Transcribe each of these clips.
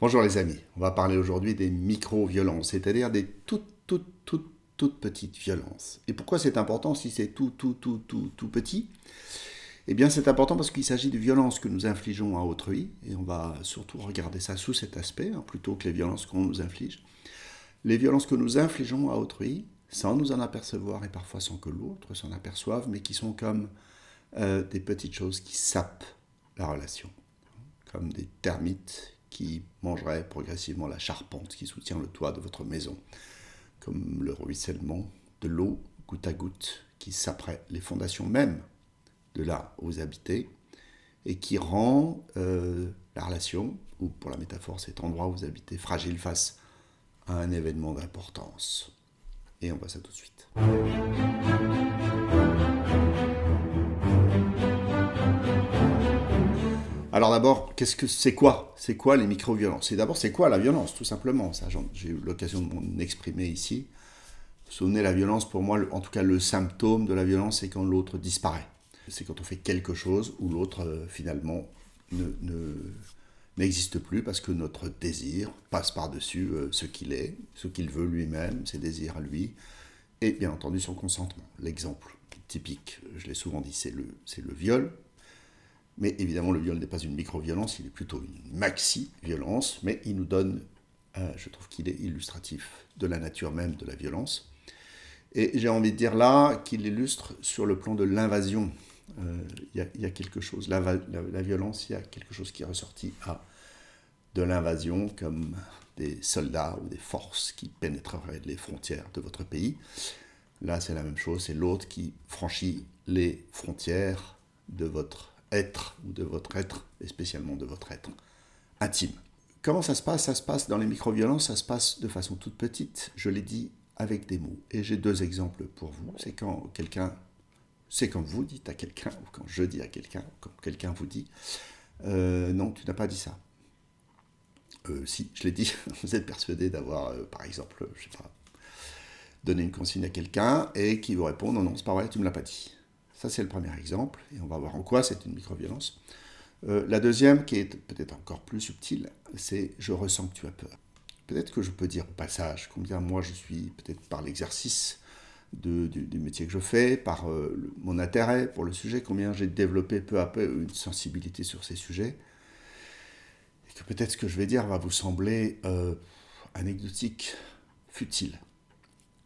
Bonjour les amis, on va parler aujourd'hui des micro-violences, c'est-à-dire des toutes petites violences. Et pourquoi c'est important si c'est tout petit? Eh bien c'est important parce qu'il s'agit de violences que nous infligeons à autrui, et on va surtout regarder ça sous cet aspect, plutôt que les violences qu'on nous inflige. Les violences que nous infligeons à autrui, sans nous en apercevoir et parfois sans que l'autre s'en aperçoive, mais qui sont comme des petites choses qui sapent la relation, comme des termites qui mangeraient progressivement la charpente qui soutient le toit de votre maison, comme le ruissellement de l'eau goutte à goutte qui saperait les fondations mêmes de là où vous habitez et qui rend la relation, ou pour la métaphore cet endroit où vous habitez, fragile face à un événement d'importance. Et on voit ça tout de suite. Alors d'abord, qu'est-ce que c'est quoi? C'est quoi les micro-violences? Et d'abord, c'est quoi la violence, tout simplement? Ça, j'ai eu l'occasion de m'en exprimer ici. Vous vous souvenez, la violence, pour moi, en tout cas le symptôme de la violence, c'est quand l'autre disparaît. C'est quand on fait quelque chose où l'autre, finalement, n'existe plus parce que notre désir passe par-dessus ce qu'il est, ce qu'il veut lui-même, ses désirs à lui, et bien entendu son consentement. L'exemple typique, je l'ai souvent dit, c'est le viol. Mais évidemment, le viol n'est pas une micro-violence, il est plutôt une maxi-violence, mais il nous donne, je trouve qu'il est illustratif de la nature même de la violence. Et j'ai envie de dire là qu'il illustre sur le plan de l'invasion. Il y a quelque chose, la violence, il y a quelque chose qui est ressorti de l'invasion comme des soldats ou des forces qui pénétreraient les frontières de votre pays. Là, c'est la même chose, c'est l'autre qui franchit les frontières de votre être, ou de votre être, et spécialement de votre être intime. Comment ça se passe? Ça se passe dans les micro-violences, ça se passe de façon toute petite, je l'ai dit, avec des mots. Et j'ai deux exemples pour vous. C'est quand vous dites à quelqu'un, ou quand je dis à quelqu'un, ou quand quelqu'un vous dit non, tu n'as pas dit ça. Si, je l'ai dit, vous êtes persuadé d'avoir, par exemple, je sais pas, donné une consigne à quelqu'un et qui vous répond non, non, c'est pas vrai, tu me l'as pas dit. Ça, c'est le premier exemple, et on va voir en quoi c'est une micro-violence. La deuxième, qui est peut-être encore plus subtile, c'est je ressens que tu as peur. Peut-être que je peux dire au passage combien moi je suis, peut-être par l'exercice du métier que je fais, par mon intérêt pour le sujet, combien j'ai développé peu à peu une sensibilité sur ces sujets, et que peut-être ce que je vais dire va vous sembler anecdotique, futile.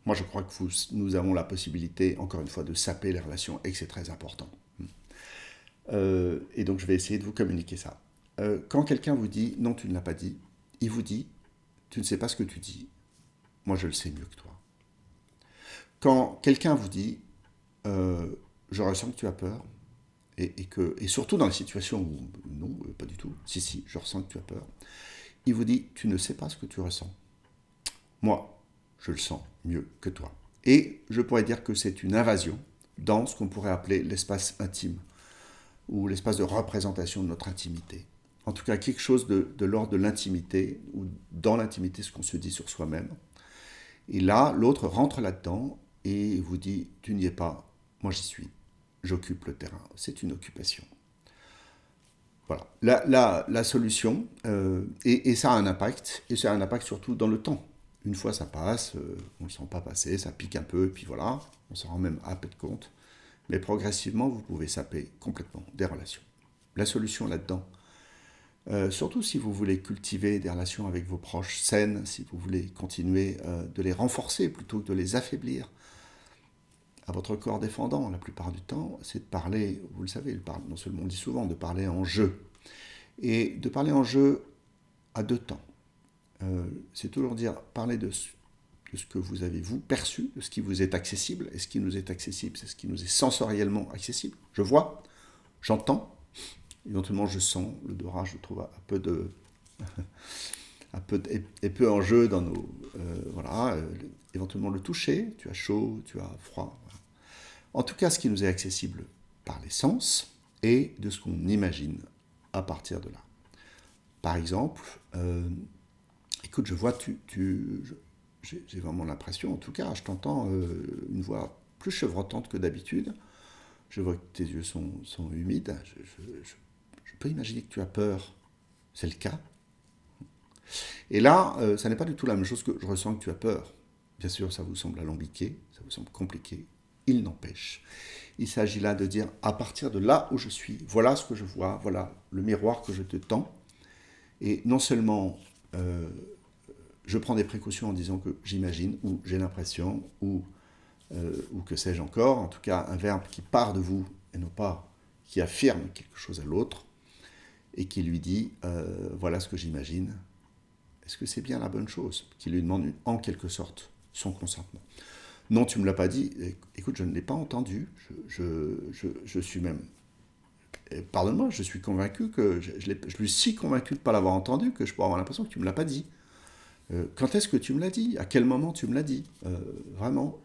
Moi, je crois que nous avons la possibilité, encore une fois, de saper les relations et que c'est très important. Et donc, je vais essayer de vous communiquer ça. Quand quelqu'un vous dit non, tu ne l'as pas dit, il vous dit tu ne sais pas ce que tu dis, moi je le sais mieux que toi. Quand quelqu'un vous dit je ressens que tu as peur, et surtout dans les situations où non, pas du tout, si, si, je ressens que tu as peur, il vous dit tu ne sais pas ce que tu ressens. Moi, je le sens mieux que toi. Et je pourrais dire que c'est une invasion dans ce qu'on pourrait appeler l'espace intime, ou l'espace de représentation de notre intimité. En tout cas, quelque chose de l'ordre de l'intimité, ou dans l'intimité, ce qu'on se dit sur soi-même. Et là, l'autre rentre là-dedans et vous dit, tu n'y es pas, moi j'y suis, j'occupe le terrain. C'est une occupation. Voilà. La solution, et ça a un impact, et ça a un impact surtout dans le temps. Une fois ça passe, on ne le sent pas passer, ça pique un peu, et puis voilà, on s'en rend même à peu de compte. Mais progressivement, vous pouvez saper complètement des relations. La solution là-dedans, surtout si vous voulez cultiver des relations avec vos proches saines, si vous voulez continuer de les renforcer plutôt que de les affaiblir, à votre corps défendant, la plupart du temps, c'est de parler, vous le savez, non seulement on dit souvent, de parler en jeu. Et de parler en jeu à deux temps. C'est toujours dire, parler de ce que vous avez, vous, perçu, de ce qui vous est accessible. Et ce qui nous est accessible, c'est ce qui nous est sensoriellement accessible. Je vois, j'entends, éventuellement je sens, l'odorat, je trouve, est peu en jeu dans nos... voilà, éventuellement le toucher, tu as chaud, tu as froid. Voilà. En tout cas, ce qui nous est accessible par les sens et de ce qu'on imagine à partir de là. Par exemple, écoute, je vois, j'ai vraiment l'impression, en tout cas, je t'entends une voix plus chevrotante que d'habitude. Je vois que tes yeux sont humides. Je peux imaginer que tu as peur. C'est le cas. Et là, ça n'est pas du tout la même chose que je ressens que tu as peur. Bien sûr, ça vous semble alambiqué, ça vous semble compliqué. Il n'empêche. Il s'agit là de dire, à partir de là où je suis, voilà ce que je vois, voilà le miroir que je te tends. Et non seulement je prends des précautions en disant que j'imagine, ou j'ai l'impression, ou que sais-je encore, en tout cas un verbe qui part de vous et non pas qui affirme quelque chose à l'autre, et qui lui dit, voilà ce que j'imagine. Est-ce que c'est bien la bonne chose? Qui lui demande en quelque sorte son consentement. Non, tu ne me l'as pas dit. Écoute, je ne l'ai pas entendu. Je suis même... Pardonne-moi, je suis convaincu que... Je suis si convaincu de ne pas l'avoir entendu que je pourrais avoir l'impression que tu ne me l'as pas dit. Quand est-ce que tu me l'as dit? À quel moment tu me l'as dit? Vraiment,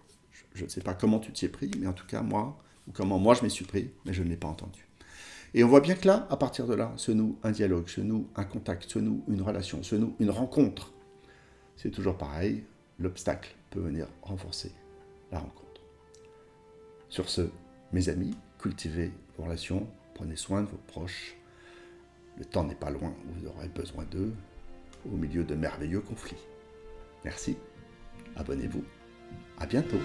je ne sais pas comment tu t'y es pris, mais en tout cas, moi, ou comment moi je m'y suis pris, mais je ne l'ai pas entendu. Et on voit bien que là, à partir de là, se noue un dialogue, se noue un contact, se noue une relation, se noue une rencontre. C'est toujours pareil, l'obstacle peut venir renforcer la rencontre. Sur ce, mes amis, cultivez vos relations, prenez soin de vos proches. Le temps n'est pas loin où vous aurez besoin d'eux, au milieu de merveilleux conflits. Merci, abonnez-vous, à bientôt.